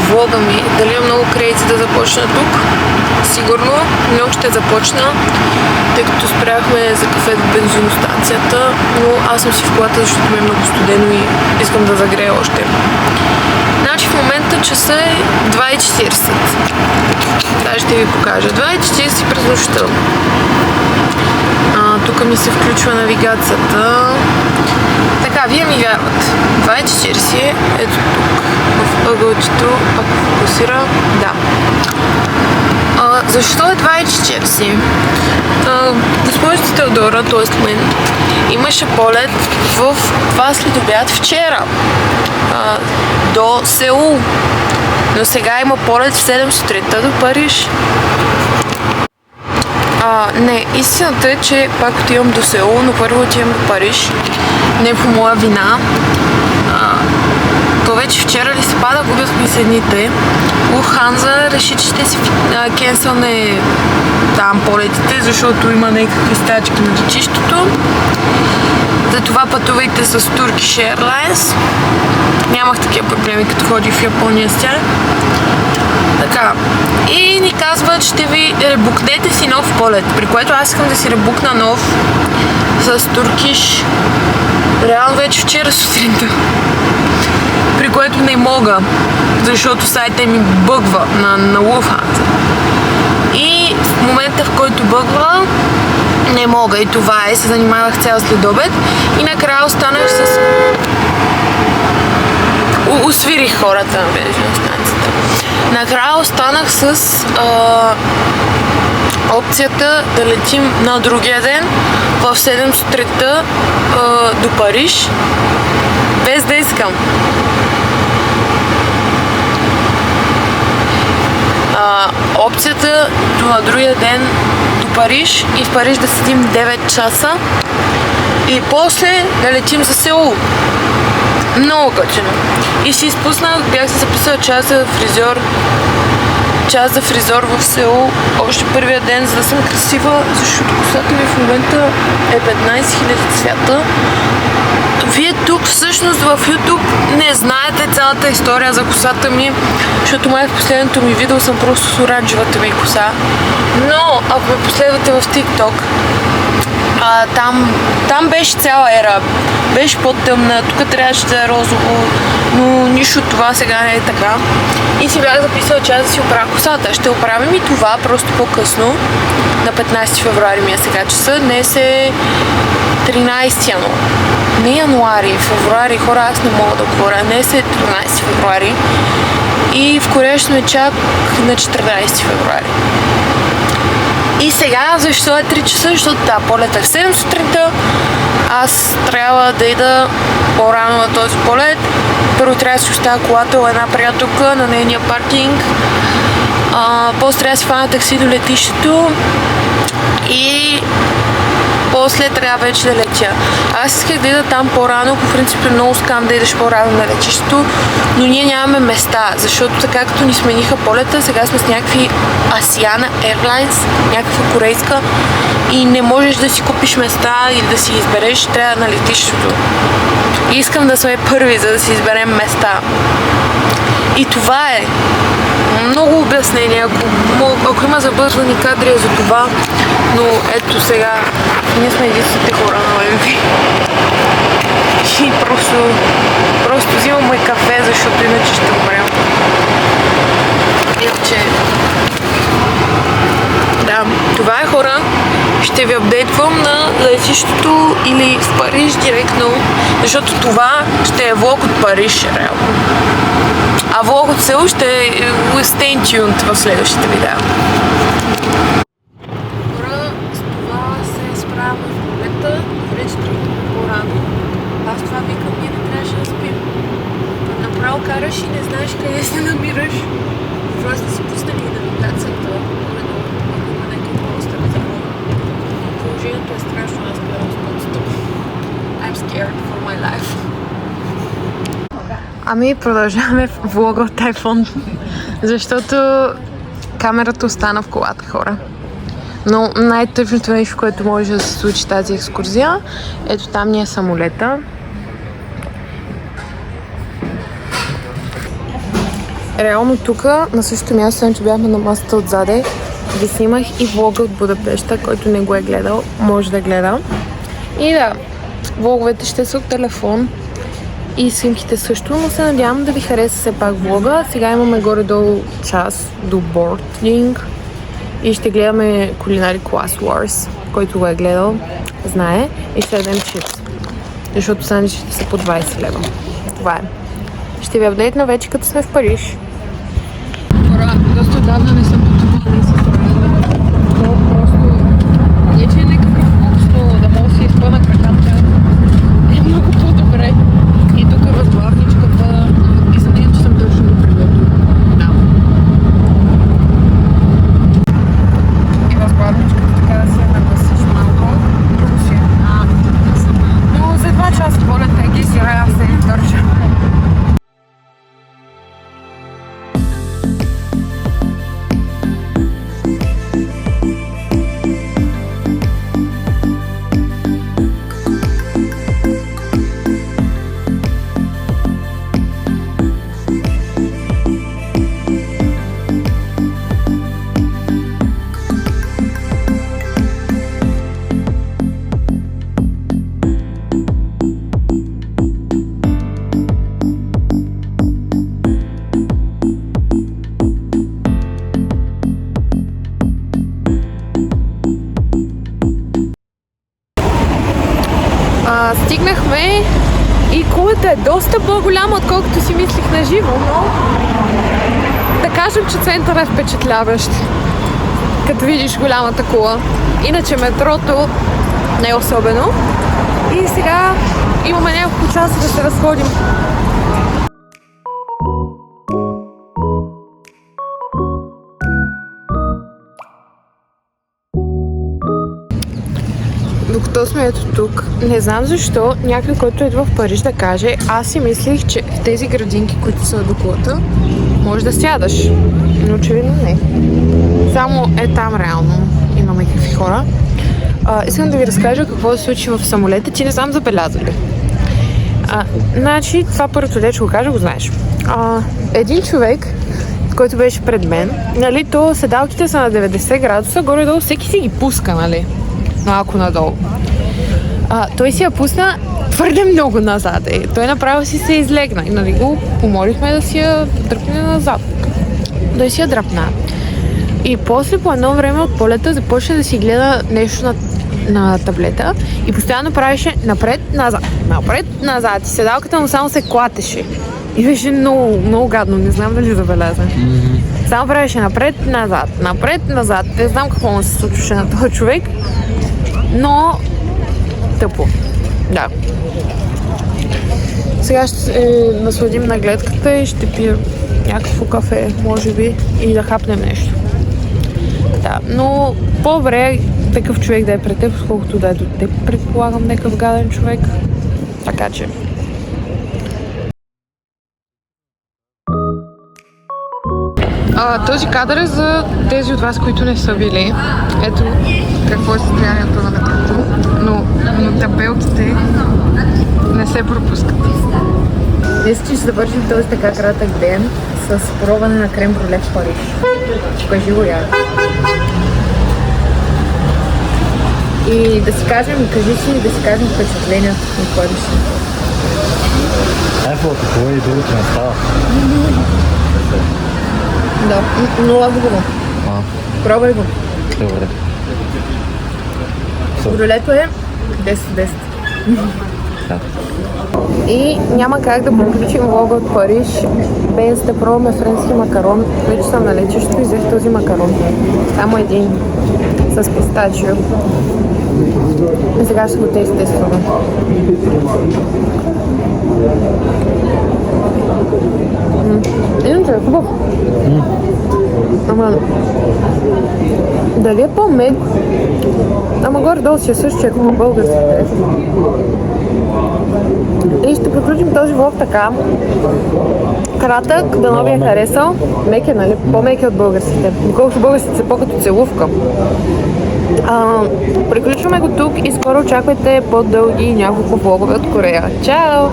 влога ми. Дали е много крейзи да започна тук? Сигурно, но ще започна, тъй като спряхме за кафе в бензиностанцията, но аз съм си в колата, защото ми е много студено и искам да загрея още. Значи в момента часа е 2:40. Даже ще ви покажа. 2:40 през нощта. Тук ми се включва навигацията. Така, вие ми вярват. 2:40, ето тук, в ъгълчето, ако фокусира, да. Защо е 2:40? Госпожица Теодора, т.е. мен, имаше полет в 2 следобед вчера до Сеул. Но сега има полет в 7 сутринта до Париж. Не, истината е, че пак отивам до Сеул, но първо отивам до Париж. Не по моя вина. То вече вчера ли се пада, губят се дните. Луфтханза реши, че ще си кенсълне там полетите, защото има някакви стачки на летището. Затова пътувайте с Turkish Airlines. Нямах такива проблеми, като ходих в Япония с тях. Така. И ни казват, ще ви ребукнете си нов полет, при което аз искам да си ребукна нов с Turkish. Реално вече вчера сутринта. При което не мога, защото сайта ми бъгва на Lufthansa. И в момента, в който бъгва, не мога. И това е, се занимавах цял следобед. И накрая останах с... Усвирих хората на бензиностанцията. Накрая останах с опцията да летим на другия ден в 7 сутринта до Париж, без да искам. Опцията на другия ден до Париж и в Париж да седим 9 часа и после да летим за Сеул. Много качено. И си изпуснах, бях се записала час за фризьор в Сеул още първия ден, за да съм красива, защото косата ми в момента е 15 000 цвята. Вие тук всъщност в YouTube не знаете цялата история за косата ми, защото май в последното ми видео съм просто с оранжевата ми коса. Но ако ме последвате в TikTok, там беше цяла ера. Беше по-тъмна, тук трябваше да е розово, но нищо от това сега не е така. И си бях записала час да си оправя косата. Ще оправим и това просто по-късно. На 15 февруари ми е сега часа. Днес е 13 януари. Не януари, февруари. Хора, аз не мога да говоря. Днес е 13 февруари. И в Корея ще ме чак на 14 февруари. И сега, защо е 3 часа? Защото полетах 7 сутринта. Аз трябва да ида по-рано на този полет. Първо трябва да си оставя колата у една приятелка на нейния паркинг. После трябва да си фана такси до летището. И после трябва вече да летя. Аз исках да ида там по-рано, по принцип е много скам да идеш по-рано на летището, но ние нямаме места, защото така като ни смениха полета, сега сме с някакви Asiana Airlines, някаква корейска и не можеш да си купиш места или да си избереш, трябва на летището. И искам да сме първи, за да си изберем места. И това е. Много обяснения, ако има забързани кадри за това, но ето сега, ние сме единствените хора на ОМВ. И просто взимаме кафе, защото иначе ще умрем. Иначе... Да, това е, хора. Ще ви апдейтвам на летището или в Париж директно, защото това ще е влог от Париж, реално. А влог от Сеул ще е stay tuned в следващите видеа. Хора, с това се справяме в момента. Вече тръгваме по-рано. Аз това викам, ние не трябваше да спим. Направо караш и не знаеш къде се намираш. Това сте си пуснали и навигацията. Ако има някакво остане за много. Положението е страшно, аз гледам стоп. I'm scared for my life. Ами продължаваме влога от iPhone, защото камерата остана в колата, хора. Но най-тъжното нещо, което може да се случи тази екскурзия, ето там ни е самолета. реално тук, на същото място, че бяхме на масата отзаде, ви снимах и влога от Будапеща, който не го е гледал, може да гледа. И да, влоговете ще са от телефон и снимките също, но се надявам да ви хареса все пак влога. Сега имаме горе-долу час до бординг и ще гледаме Culinary Class Wars, който го е гледал, знае, и ще ядем чипс, защото сандвичите са по 20 лева. Това е. Ще ви апдейтна вече, като сме в Париж. Хора, доста отдавна не съм пътувала с Райана. То просто не че е някакъв вкусно да мога да си изпълна краката. Е много по-добре. И тук в главничката и за нея, че съм точно до прилето. Да. И в главничката така да си я нагласиш малко. Друго си е. Но за 2 часа полета е геси, аз се издържа. Стигнахме и кулата е доста по-голяма, отколкото си мислих на живо, но да кажем, че центърът е впечатляващ, като видиш голямата кула. Иначе метрото не е особено. И сега имаме няколко часа да се разходим. Докато сме ето тук, не знам защо някой, който идва в Париж да каже, аз си мислих, че в тези градинки, които са до колата, може да сядаш. Но очевидно не. Само е там реално имаме какви хора. Искам да ви разкажа какво се случи в самолета, ти не знам забелязали. Значи, това първото дече го кажа, го знаеш. Един човек, който беше пред мен, нали, то седалките са на 90 градуса, горе-долу всеки си ги пуска, нали, малко надолу. Той си я пусна твърде много назад. Той направо си се излегна и нали го помолихме да си я дръпне назад. Той си я дръпна. И после по едно време от полета започна да си гледа нещо на таблета и постоянно правеше напред-назад и седалката му само се клатеше. И беше много, много гадно, не знам дали забеляза. Само правеше напред-назад. Не знам какво му се случваше на този човек, но тъпо. Да. Сега ще се насладим на гледката и ще пия някакво кафе, може би, и да хапнем нещо. Да, но по-добре такъв човек да е пред теб, колкото да е до теб, предполагам, някакъв гаден човек. Така че. Този кадър е за тези от вас, които не са били. Ето какво е състоянието на метрото, но табелките не се пропускат. Мисля, че ще завършим този така кратък ден с пробване на крем брюле в Париж. Кажи го я. И да си кажем, кажи си, да си кажем впечатлението от Париж. Айфото, това и другото не става. Да, но лагово. Пробвай го. Добре. Брюлето е 10/10. Да. И няма как да приключим влога от Париж без да пробваме френски макарон. Вече съм на летището и взех този макарон. Само един с пистачио. И сега ще го тестваме. Иначе е хубав. Ама дали е по-мед? Ама горе-долу си е същия като българските. И ще приключим този влог така. Кратък, дано ви е харесал. Мек е, нали? По-мек е от българските. Колкото българските са по-като целувка. Приключваме го тук и скоро очаквайте по-дълги няколко влогове от Корея. Чао!